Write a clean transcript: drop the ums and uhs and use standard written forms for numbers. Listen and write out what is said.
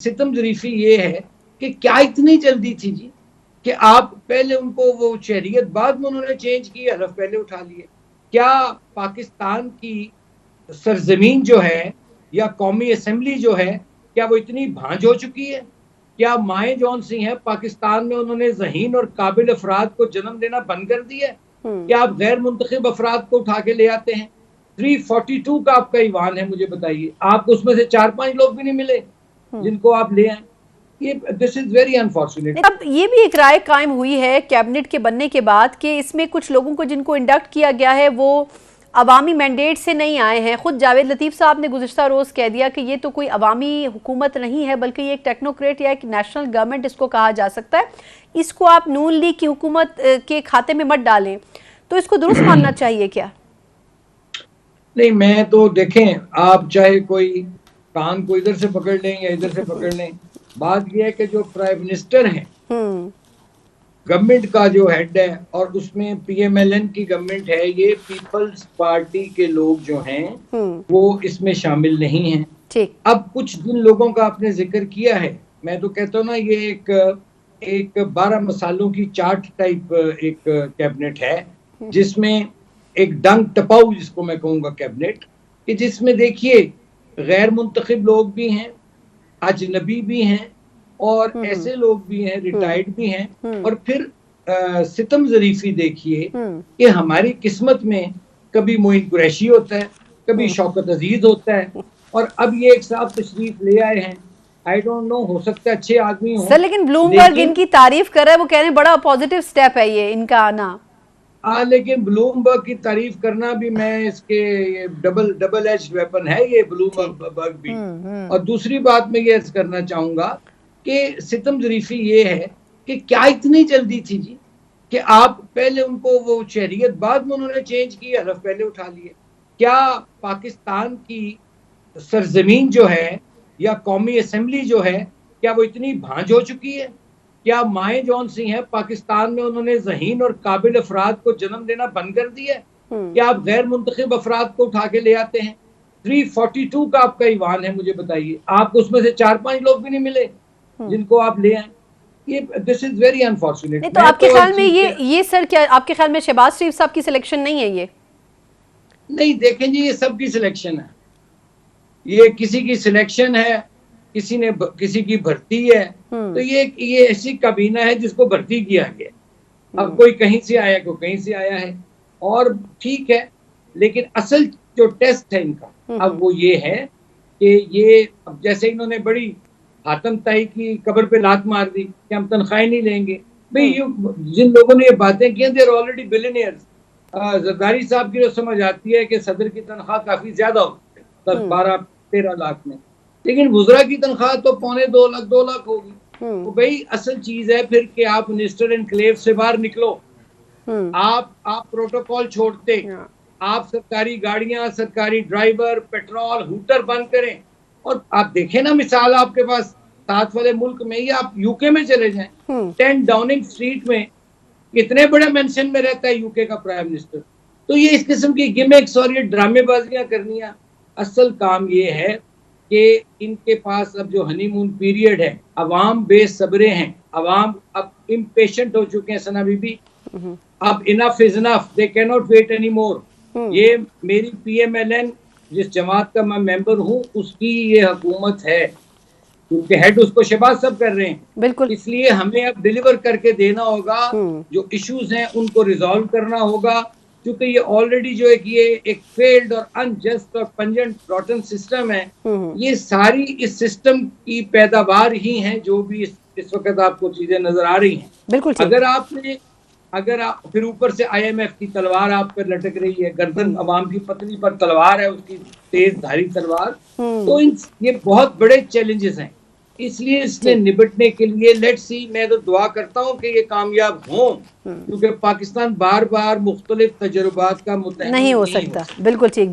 सितम ज़रीफ़ी ये है कि क्या इतनी जल्दी थी जी कि आप पहले उनको वो शहरियत बाद में उन्होंने चेंज की, हलफ पहले उठा लिए। क्या पाकिस्तान की सरजमीन जो है या कौमी असेंबली जो है, क्या वो इतनी भांज हो चुकी है? क्या माएँ जौन सी हैं पाकिस्तान में उन्होंने ज़हीन और काबिल अफराद को जन्म देना बंद कर दिया है? क्या आप गैर मुंतखब अफराद को उठा के ले आते हैं? 342 का आपका ईवान है, मुझे बताइए। आपको उसमें से 4-5 लोग भी नहीं मिले जिनको आप ले आए। ये दिस इज वेरी अनफॉर्चुनेट। अब ये भी एक राय कायम हुई है कैबिनेट के बनने के बाद कि इसमें कुछ लोगों को जिनको इंडक्ट किया गया है वो अवामी मैंडेट से नहीं आए हैं। खुद जावेद लतीफ़ साहब ने गुज़िश्ता रोज़ कह दिया कि ये तो कोई अवामी हुकूमत नहीं है बल्कि ये एक टेक्नोक्रेट या एक नेशनल गवर्नमेंट इसको कहा जा सकता है। इसको आप नून लीग की हुकूमत के खाते में मत डालें, तो इसको दुरुस्त मानना चाहिए क्या? नहीं, मैं तो देखें, आप चाहे कोई कान को इधर से पकड़ लें या इधर से पकड़ लें, बात यह है कि जो प्राइम मिनिस्टर हैं, गवर्नमेंट का जो हेड है, और उसमें पीएमएलएन की गवर्नमेंट है, ये पीपल्स पार्टी के लोग जो हैं वो इसमें शामिल नहीं हैं। ठीक। अब कुछ जिन लोगों का आपने जिक्र किया है, मैं तो कहता हूँ ना, ये एक 12 मसालों की चाट टाइप एक कैबिनेट है, जिसमें एक डंग टपाऊ जिसको मैं कहूँगा कैबिनेट, कि जिसमें देखिए गैर मुंतखब लोग भी हैं, अजनबी भी हैं, और ऐसे लोग भी हैं, रिटायर्ड भी हैं, और फिर सितम ज़रीफ़ी देखिए कि हमारी किस्मत में कभी मोइन कुरैशी होता है, कभी शौकत अजीज होता है, और अब ये एक साहब तशरीफ ले आए हैं। आई डोंट नो, हो सकता है अच्छे आदमी हो सर, लेकिन ब्लूमबर्ग इनकी तारीफ कर रहा है, वो कह रहे हैं बड़ा पॉजिटिव स्टेप है ये इनका आना। लेकिन ब्लूमबर्ग की तारीफ करना भी, मैं इसके ये डबल एज वेपन है ये ब्लूमबर्ग भी। और दूसरी बात मैं ये करना चाहूंगा कि सितम ज़रीफ़ी ये है कि क्या इतनी जल्दी थी जी कि आप पहले उनको वो शहरियत बाद में उन्होंने चेंज की, हलफ पहले उठा लिए। क्या पाकिस्तान की सरजमीन जो है या कौमी असेंबली जो है, क्या वो इतनी भांज हो चुकी है? क्या माएँ जौन सी हैं पाकिस्तान में उन्होंने ज़हीन और काबिल अफराद को जन्म देना बंद कर दिया है? क्या आप गैर मुंतखब अफराद को उठा के ले आते हैं? 342 का आपका ईवान है, मुझे बताइए। आपको उसमें से 4-5 लोग भी नहीं मिले जिनको आप ले आए। ये दिस इज वेरी अनफॉर्चुनेट। नहीं, तो आपके ख्याल में ये सर, क्या आपके ख्याल में शहबाज शरीफ साहब की सिलेक्शन नहीं है ये? नहीं, देखें जी, ये सबकी सिलेक्शन है। ये किसी की सिलेक्शन है, किसी की भर्ती है, तो ये ऐसी काबीना है जिसको भर्ती किया गया। अब कोई कहीं से आया, कोई कहीं से आया है, और ठीक है, लेकिन असल जो टेस्ट है इनका अब वो ये है कि ये अब जैसे इन्होंने बड़ी हातम ताई की कब्र पे लात मार दी कि हम तनख्वाह नहीं लेंगे। भाई, जिन लोगों ने ये बातें की, they are already billionaires. Zardari साहब की जो समझ आती है कि सदर की तनख्वाह काफी ज्यादा होती है, 10-12-13 लाख में, लेकिन वुज़रा की तनख्वाह तो 2.25 लाख होगी। तो भाई असल चीज है फिर कि आप मिनिस्टर एनक्लेव से बाहर निकलो। आप प्रोटोकॉल छोड़ते, आप सरकारी गाड़ियां, सरकारी ड्राइवर, पेट्रोल, हूटर बंद करें। और आप देखें ना, मिसाल आपके पास साथ वाले मुल्क में ही, आप यूके में चले जाएं, 10 डाउनिंग स्ट्रीट में कितने बड़े मेंशन में रहता है यूके का प्राइम मिनिस्टर। तो ये इस किस्म की गिमिक्स और ये ड्रामेबाजियां करनियां, असल काम ये है कि इनके पास अब जो हनीमून पीरियड है, अवाम बेसब्रे हैं, अवाम अब इम्पेशेंट हो चुके हैं। सना बीबी, अब enough is enough, they can not wait any more. ये मेरी पीएमएलएन जिस जमात का मैं मेंबर हूँ, उसकी ये हुकूमत है, क्योंकि हेड उसको शहबाज साहब कर रहे हैं। बिल्कुल। इसलिए हमें अब डिलीवर करके देना होगा, जो इश्यूज हैं उनको रिजॉल्व करना होगा, क्योंकि ये ऑलरेडी जो एक फेल्ड और अनजस्ट और पंजेंट रॉटन सिस्टम है। ये सारी इस सिस्टम की पैदावार ही हैं जो भी इस वक्त आपको चीजें नजर आ रही हैं। बिल्कुल। अगर आप फिर ऊपर से आईएमएफ की तलवार आप पर लटक रही है, गर्दन अवाम की पतली पर तलवार है, उसकी तेज धारी तलवार। तो ये बहुत बड़े चैलेंजेस हैं, इसलिए इससे निपटने के लिए लेट्स सी, मैं तो दुआ करता हूँ कि ये कामयाब हों, क्योंकि पाकिस्तान बार बार मुख्तलिफ तजुर्बात का मुतहम्मिल नहीं हो सकता। बिल्कुल ठीक।